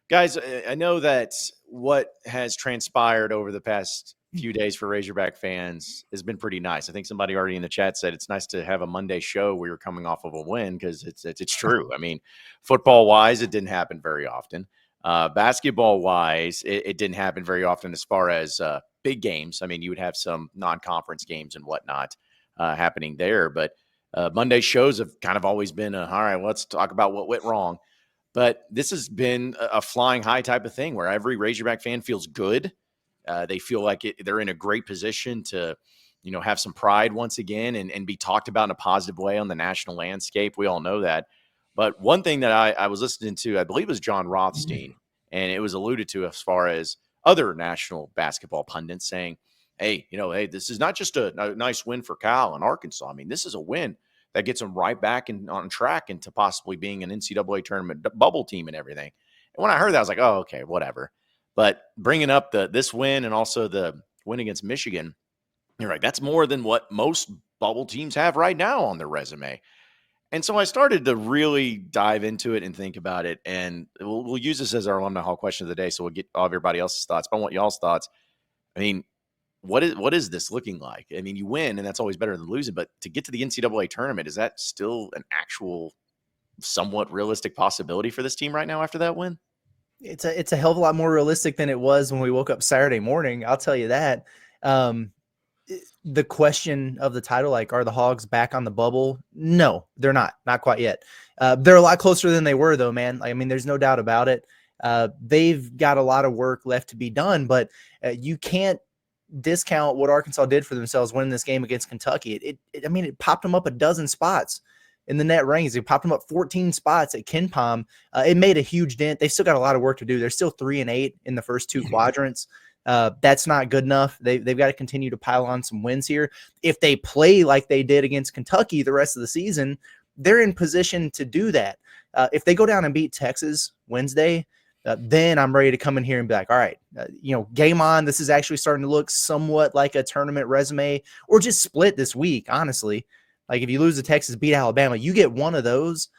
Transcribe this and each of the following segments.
Guys, I know that what has transpired over the past few days for Razorback fans has been pretty nice. I think somebody already in the chat said it's nice to have a Monday show where you're coming off of a win because it's true. I mean, football wise, it didn't happen very often. Basketball wise, it didn't happen very often as far as big games. I mean, you would have some non-conference games and whatnot happening there, but Monday shows have kind of always been all right, let's talk about what went wrong. But this has been a flying high type of thing where every Razorback fan feels good. They feel like they're in a great position to, have some pride once again and be talked about in a positive way on the national landscape. We all know that. But one thing that I was listening to, I believe it was John Rothstein, and it was alluded to as far as other national basketball pundits saying, hey, this is not just a nice win for Cal and Arkansas. I mean, this is a win that gets them right back on track into possibly being an NCAA tournament bubble team and everything. And when I heard that, I was like, oh, okay, whatever. But bringing up this win and also the win against Michigan, you're right, that's more than what most bubble teams have right now on their resume. And so I started to really dive into it and think about it. And we'll use this as our alumni hall question of the day. So we'll get all of everybody else's thoughts. But I want y'all's thoughts. I mean, what is this looking like? I mean, you win, and that's always better than losing. But to get to the NCAA tournament, is that still an actual, somewhat realistic possibility for this team right now after that win? It's a hell of a lot more realistic than it was when we woke up Saturday morning. I'll tell you that. The question of the title, like, are the Hogs back on the bubble? No, they're not quite yet. They're a lot closer than they were, though, man. I mean, there's no doubt about it. They've got a lot of work left to be done, but you can't discount what Arkansas did for themselves winning this game against Kentucky. It popped them up a dozen spots in the net rankings. It popped them up 14 spots at KenPom. It made a huge dent. They've still got a lot of work to do. They're still 3-8 in the first two quadrants. That's not good enough. They've got to continue to pile on some wins here. If they play like they did against Kentucky the rest of the season, they're in position to do that. If they go down and beat Texas Wednesday, then I'm ready to come in here and be like, all right, game on. This is actually starting to look somewhat like a tournament resume, or just split this week, honestly. Like, if you lose to Texas, beat Alabama, you get one of those,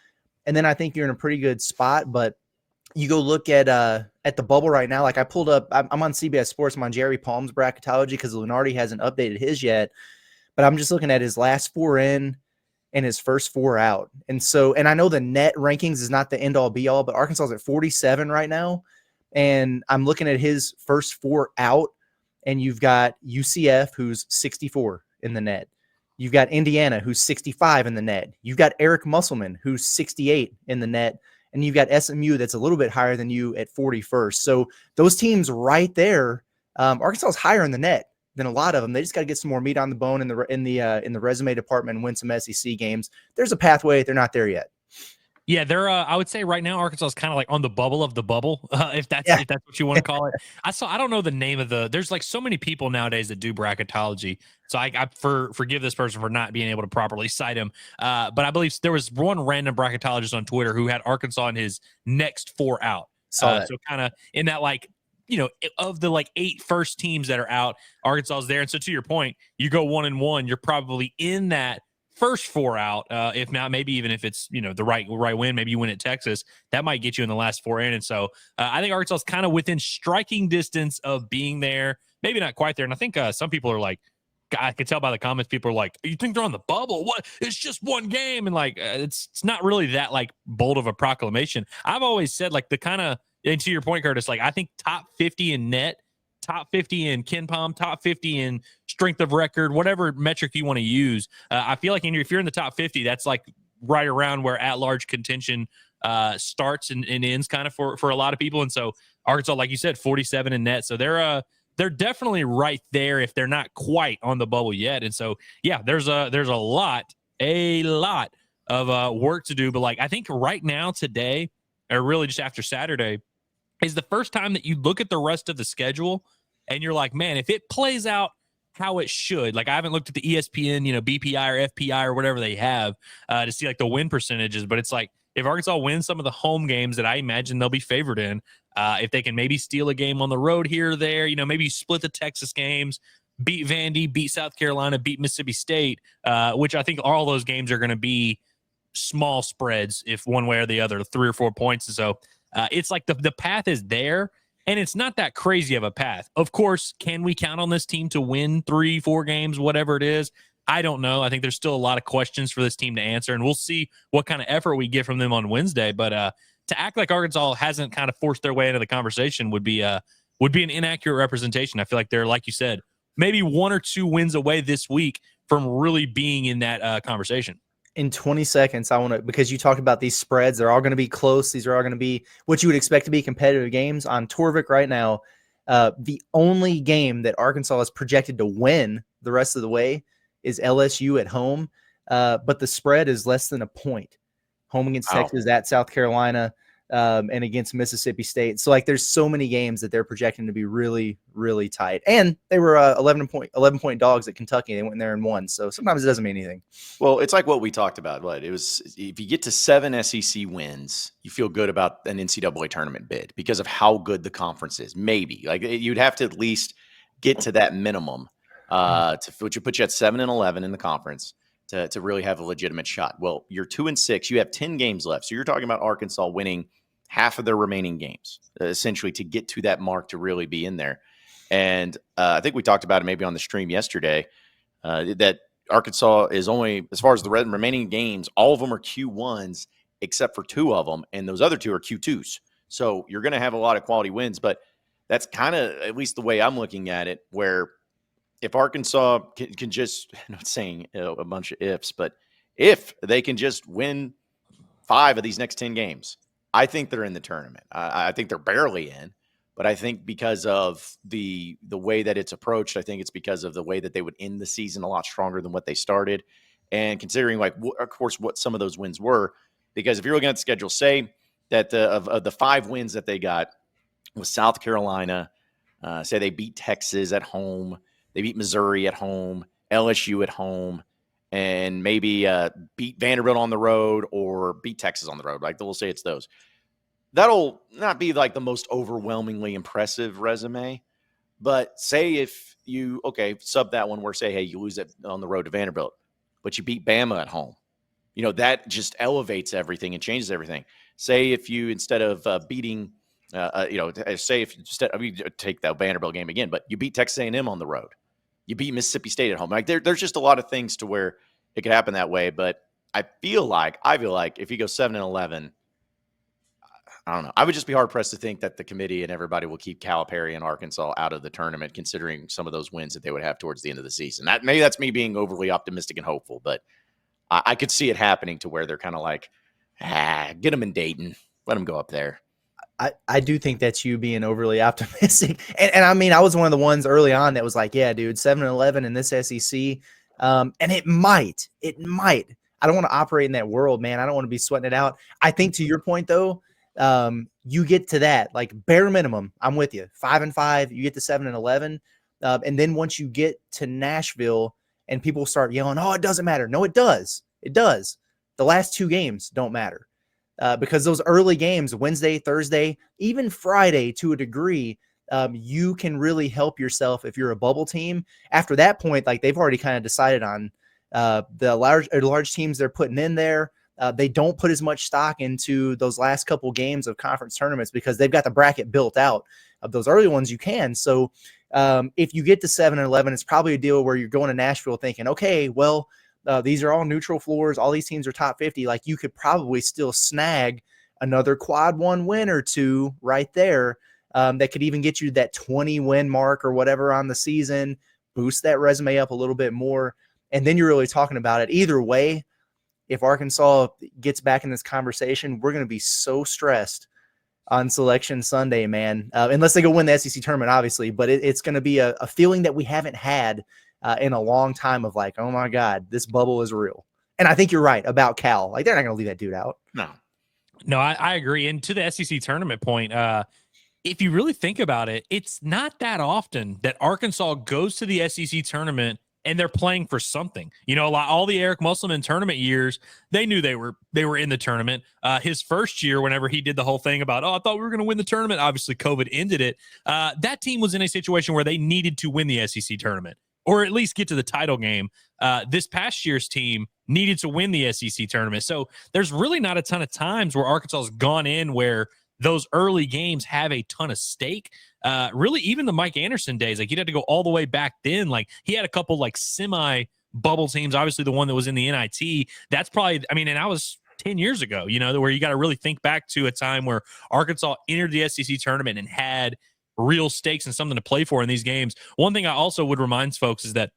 and then I think you're in a pretty good spot. But you go look at the bubble right now. Like, I pulled up, I'm on CBS Sports. I'm on Jerry Palm's bracketology because Lunardi hasn't updated his yet. But I'm just looking at his last four in and his first four out. And I know the net rankings is not the end all be all, but Arkansas is at 47 right now. And I'm looking at his first four out, and you've got UCF, who's 64 in the net. You've got Indiana, who's 65 in the net. You've got Eric Musselman, who's 68 in the net. And you've got SMU that's a little bit higher than you at 41st. So those teams right there, Arkansas is higher in the net than a lot of them. They just got to get some more meat on the bone in the resume department and win some SEC games. There's a pathway. They're not there yet. Yeah, they're. I would say right now Arkansas is kind of like on the bubble of the bubble, if that's what you want to call it. I don't know the name of there's like so many people nowadays that do bracketology. So I forgive this person for not being able to properly cite him. But I believe there was one random bracketologist on Twitter who had Arkansas in his next four out. So kind of in that, like, of the like 8 first teams that are out, Arkansas is there. And so to your point, you go 1-1, you're probably in that first four out. If not, maybe even if it's, the right win, maybe you win at Texas, that might get you in the last four in. And so I think Arkansas is kind of within striking distance of being there, maybe not quite there. And I think some people are like, I could tell by the comments, people are like, you think they're on the bubble? What? It's just one game. And like, it's not really that like bold of a proclamation. I've always said, like, the kind of, and to your point, Curtis, like, I think top 50 in net, top 50 in KenPom, top 50 in strength of record, whatever metric you want to use. I feel like if you're in the top 50, that's like right around where at-large contention starts and ends kind of for a lot of people. And so Arkansas, like you said, 47 in net. So they're definitely right there if they're not quite on the bubble yet. And so, yeah, there's a lot of work to do. But like, I think right now, today, or really just after Saturday, is the first time that you look at the rest of the schedule and you're like, man, if it plays out how it should, like, I haven't looked at the ESPN, BPI or FPI or whatever they have to see like the win percentages, but it's like, if Arkansas wins some of the home games that I imagine they'll be favored in, if they can maybe steal a game on the road here or there, maybe split the Texas games, beat Vandy, beat South Carolina, beat Mississippi State, which I think all those games are going to be small spreads, if one way or the other, 3 or 4 points. And so It's like the path is there, and it's not that crazy of a path. Of course, can we count on this team to win 3-4 games, whatever it is? I don't know. I think there's still a lot of questions for this team to answer, and we'll see what kind of effort we get from them on Wednesday. But to act like Arkansas hasn't kind of forced their way into the conversation would be an inaccurate representation. I feel like they're, like you said, maybe 1 or 2 wins away this week from really being in that conversation. In 20 seconds, I want to, because you talked about these spreads, they're all going to be close. These are all going to be what you would expect to be competitive games. On Torvik right now, the only game that Arkansas is projected to win the rest of the way is LSU at home, but the spread is less than a point. Home against Texas, at South Carolina, and against Mississippi State. So, like, there's so many games that they're projecting to be really, really tight. And they were 11-point dogs at Kentucky. They went in there and won. So sometimes it doesn't mean anything. Well, it's like what we talked about. It was, if you get to 7 SEC wins, you feel good about an NCAA tournament bid because of how good the conference is. Maybe like you'd have to at least get to that minimum which would put you at 7-11 in the conference to really have a legitimate shot. Well, you're 2-6. You have 10 games left. So you're talking about Arkansas winning half of their remaining games, essentially, to get to that mark to really be in there. And I think we talked about it maybe on the stream yesterday, that Arkansas is only, as far as the remaining games, all of them are Q1s except for 2 of them, and those other 2 are Q2s. So you're going to have a lot of quality wins, but that's kind of at least the way I'm looking at it, where if Arkansas can just, I'm not saying a bunch of ifs, but if they can just win 5 of these next 10 games, I think they're in the tournament. I think they're barely in, but I think because of the way that it's approached, I think it's because of the way that they would end the season a lot stronger than what they started. And considering, like, of course, what some of those wins were, because if you're looking at the schedule, say that of the 5 wins that they got was South Carolina, say they beat Texas at home, they beat Missouri at home, LSU at home, and maybe beat Vanderbilt on the road or beat Texas on the road. Like, we'll say it's those. That'll not be like the most overwhelmingly impressive resume, but say if you, sub that one where say, hey, you lose it on the road to Vanderbilt, but you beat Bama at home. You know, that just elevates everything and changes everything. Say if you, instead of beating, say if instead, take that Vanderbilt game again, but you beat Texas A&M on the road. You beat Mississippi State at home. Like there's just a lot of things to where it could happen that way. But I feel like if you go 7-11, I don't know. I would just be hard pressed to think that the committee and everybody will keep Calipari and Arkansas out of the tournament, considering some of those wins that they would have towards the end of the season. Maybe that's me being overly optimistic and hopeful, but I could see it happening to where they're kind of like, get them in Dayton, let them go up there. I do think that's you being overly optimistic. And I mean, I was one of the ones early on that was like, yeah, dude, 7-11 in this SEC. And it might. I don't want to operate in that world, man. I don't want to be sweating it out. I think to your point, though, you get to that, like, bare minimum. I'm with you. 5-5, you get to 7-11. And then once you get to Nashville and people start yelling, oh, it doesn't matter. No, it does. It does. The last 2 games don't matter. Because those early games, Wednesday, Thursday, even Friday to a degree, you can really help yourself if you're a bubble team. After that point, like, they've already kind of decided on the large teams they're putting in there. They don't put as much stock into those last couple games of conference tournaments because they've got the bracket built out. Of those early ones, you can. So if you get to 7-11, it's probably a deal where you're going to Nashville thinking, okay, well, these are all neutral floors. All these teams are top 50. Like, you could probably still snag another quad 1 win or 2 right there. That could even get you that 20 win mark or whatever on the season, boost that resume up a little bit more. And then you're really talking about it. Either way, if Arkansas gets back in this conversation, we're going to be so stressed on Selection Sunday, man, unless they go win the SEC tournament, obviously. But it's going to be a feeling that we haven't had in a long time of like, oh my God, this bubble is real. And I think you're right about Cal. Like, they're not going to leave that dude out. No, I agree. And to the SEC tournament point, if you really think about it, it's not that often that Arkansas goes to the SEC tournament and they're playing for something. You know, like all the Eric Musselman tournament years, they knew they were in the tournament. His first year, whenever he did the whole thing about, I thought we were going to win the tournament. Obviously, COVID ended it. That team was in a situation where they needed to win the SEC tournament, or at least get to the title game. This past year's team needed to win the SEC tournament. So there's really not a ton of times where Arkansas has gone in where those early games have a ton of stake. Really, even the Mike Anderson days, like you'd have to go all the way back then. Like he had a couple like semi bubble teams. Obviously, the one that was in the NIT. That's probably, I mean, and I was 10 years ago, where you got to really think back to a time where Arkansas entered the SEC tournament and had real stakes and something to play for in these games. One thing I also would remind folks is that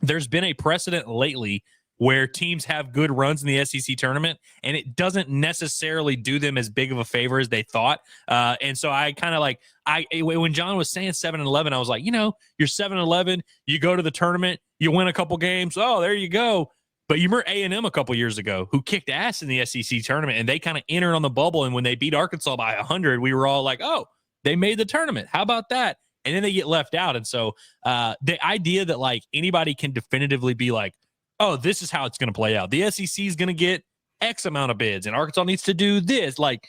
there's been a precedent lately where teams have good runs in the SEC tournament, and it doesn't necessarily do them as big of a favor as they thought. And so I kind of when John was saying 7-11, I was like, you're 7-11, you go to the tournament, you win a couple games. Oh, there you go. But you remember A&M a couple years ago who kicked ass in the SEC tournament, and they kind of entered on the bubble. And when they beat Arkansas by 100, we were all like, oh, they made the tournament. How about that? And then they get left out. And so the idea that like anybody can definitively be like, oh, this is how it's going to play out. The SEC is going to get X amount of bids and Arkansas needs to do this. Like,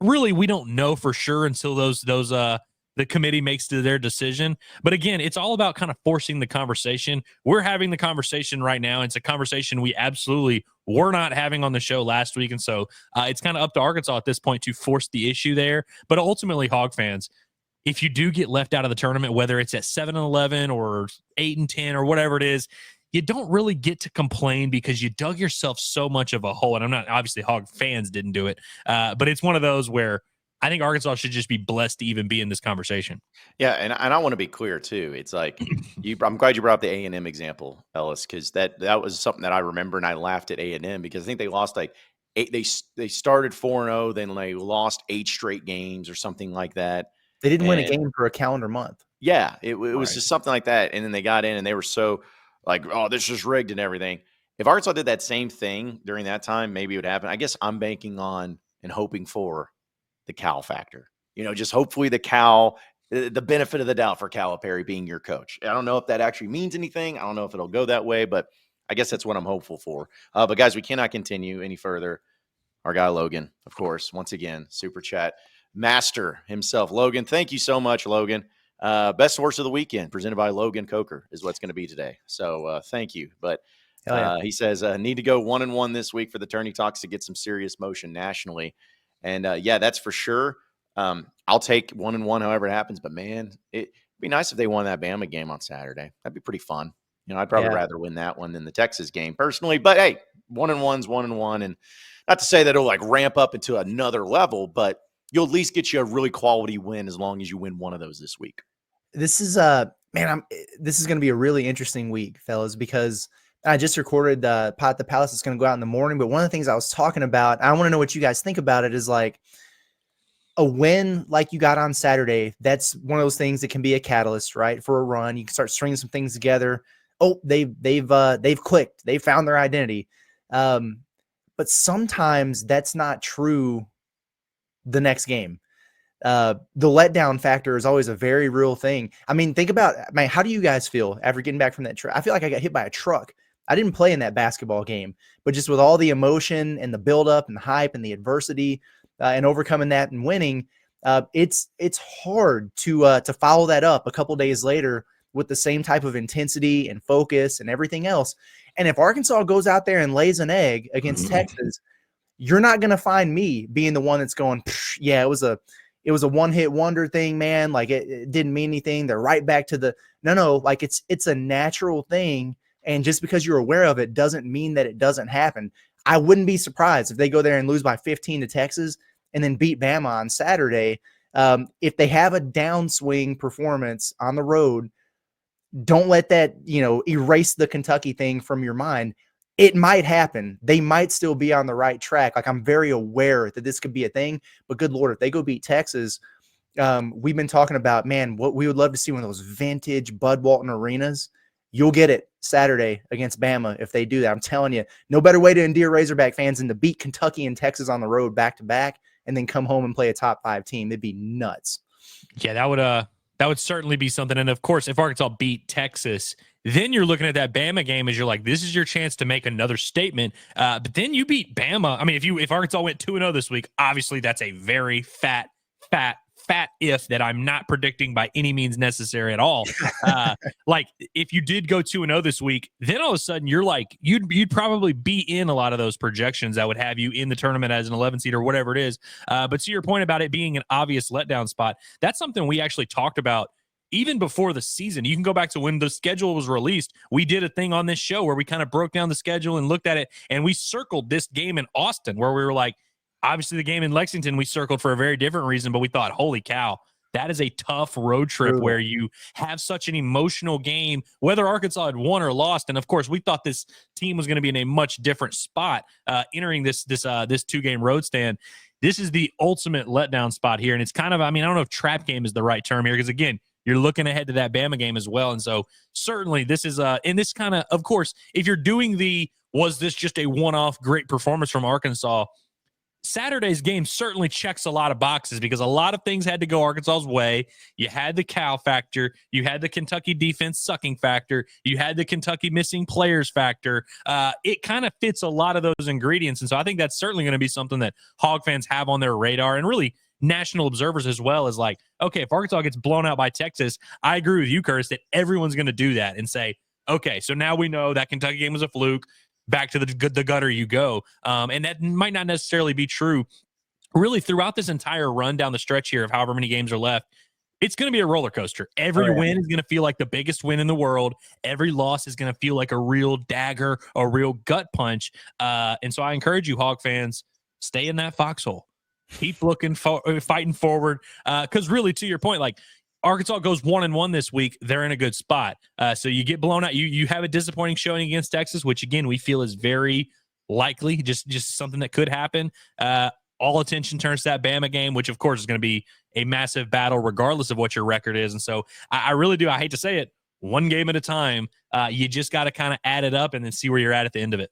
really, we don't know for sure until the committee makes their decision. But again, it's all about kind of forcing the conversation. We're having the conversation right now. It's a conversation we absolutely were not having on the show last week. And so it's kind of up to Arkansas at this point to force the issue there. But ultimately, Hog fans, if you do get left out of the tournament, whether it's at 7-11 or 8-10 or whatever it is, you don't really get to complain because you dug yourself so much of a hole. And I'm not, obviously Hog fans didn't do it, but it's one of those where I think Arkansas should just be blessed to even be in this conversation. Yeah, and I want to be clear too. It's like I'm glad you brought up the A&M example, Ellis, because that was something that I remember, and I laughed at A&M because I think they lost like 8. They started 4-0, then they lost 8 straight games or something like that. They didn't win a game for a calendar month. Yeah, it was just something like that, and then they got in and they were so like, oh, this is rigged and everything. If Arkansas did that same thing during that time, maybe it would happen. I guess I'm banking on and hoping for the Cal factor. Just hopefully the Cal, the benefit of the doubt for Calipari being your coach. I don't know if that actually means anything. I don't know if it'll go that way, but I guess that's what I'm hopeful for. But guys, we cannot continue any further. Our guy Logan, of course, once again, super chat master himself. Logan, thank you so much, Logan. Best source of the weekend presented by Logan Coker is what's going to be today. So thank you. But he says, need to go 1-1 this week for the tourney talks to get some serious motion nationally. And yeah, that's for sure. I'll take 1-1 however it happens. But man, it'd be nice if they won that Bama game on Saturday. That'd be pretty fun. I'd probably rather win that one than the Texas game personally. But hey, 1-1's 1-1. And not to say that it'll like ramp up into another level, but you'll at least get you a really quality win as long as you win one of those this week. This is this is going to be a really interesting week, fellas, because I just recorded Pot the Palace. It's going to go out in the morning. But one of the things I was talking about, I want to know what you guys think about it, is like a win like you got on Saturday. That's one of those things that can be a catalyst, right, for a run. You can start stringing some things together. Oh, they've clicked. They found their identity. But sometimes that's not true the next game. The letdown factor is always a very real thing. I mean, think about, how do you guys feel after getting back from that trip? I feel like I got hit by a truck. I didn't play in that basketball game, but just with all the emotion and the buildup and the hype and the adversity and overcoming that and winning, it's hard to follow that up a couple days later with the same type of intensity and focus and everything else. And if Arkansas goes out there and lays an egg against Texas, you're not going to find me being the one that's going, yeah, it was a one-hit wonder thing, man. Like it didn't mean anything. They're right back to no, like it's a natural thing. And just because you're aware of it doesn't mean that it doesn't happen. I wouldn't be surprised if they go there and lose by 15 to Texas and then beat Bama on Saturday. If they have a downswing performance on the road, don't let that, erase the Kentucky thing from your mind. It might happen. They might still be on the right track. Like, I'm very aware that this could be a thing, but good Lord, if they go beat Texas, we've been talking about, man, what we would love to see one of those vintage Bud Walton arenas. You'll get it Saturday against Bama if they do that. I'm telling you, no better way to endear Razorback fans than to beat Kentucky and Texas on the road back to back and then come home and play a top 5 team. It'd be nuts. Yeah, that would certainly be something. And of course, if Arkansas beat Texas, then you're looking at that Bama game as you're like, this is your chance to make another statement. But then you beat Bama. I mean, if Arkansas went 2-0 this week, obviously that's a very fat fat if that I'm not predicting by any means necessary at all. Like if you did go 2-0 this week, then all of a sudden you're like, you'd probably be in a lot of those projections that would have you in the tournament as an 11 seed or whatever it is. But to your point about it being an obvious letdown spot, that's something we actually talked about even before the season. You can go back to when the schedule was released. We did a thing on this show where we kind of broke down the schedule and looked at it, and we circled this game in Austin where we were like, obviously the game in Lexington we circled for a very different reason, but we thought, holy cow, that is a tough road trip where you have such an emotional game, whether Arkansas had won or lost. And of course, we thought this team was going to be in a much different spot entering this 2-game road stand. This is the ultimate letdown spot here. And it's kind of, I mean, I don't know if trap game is the right term here, because again, you're looking ahead to that Bama game as well. And so certainly this is and this kind of course, if you're doing was this just a one-off great performance from Arkansas, Saturday's game certainly checks a lot of boxes because a lot of things had to go Arkansas's way. You had the Cal factor. You had the Kentucky defense sucking factor. You had the Kentucky missing players factor. It kind of fits a lot of those ingredients. And so I think that's certainly going to be something that Hog fans have on their radar, and really national observers as well, is like, okay, if Arkansas gets blown out by Texas, I agree with you, Curtis, that everyone's going to do that and say, okay, so now we know that Kentucky game was a fluke. Back to the gutter you go. And that might not necessarily be true really throughout this entire run down the stretch here of however many games are left. It's going to be a roller coaster. Every win is going to feel like the biggest win in the world. Every loss is going to feel like a real dagger, a real gut punch. And so I encourage you, Hog fans, stay in that foxhole. Keep looking fighting forward. Because really, to your point, like, Arkansas goes 1-1 this week. They're in a good spot. So you get blown out. You have a disappointing showing against Texas, which again we feel is very likely, just something that could happen. All attention turns to that Bama game, which of course is going to be a massive battle regardless of what your record is. And so I really do. I hate to say it, one game at a time. You just got to kind of add it up and then see where you're at the end of it.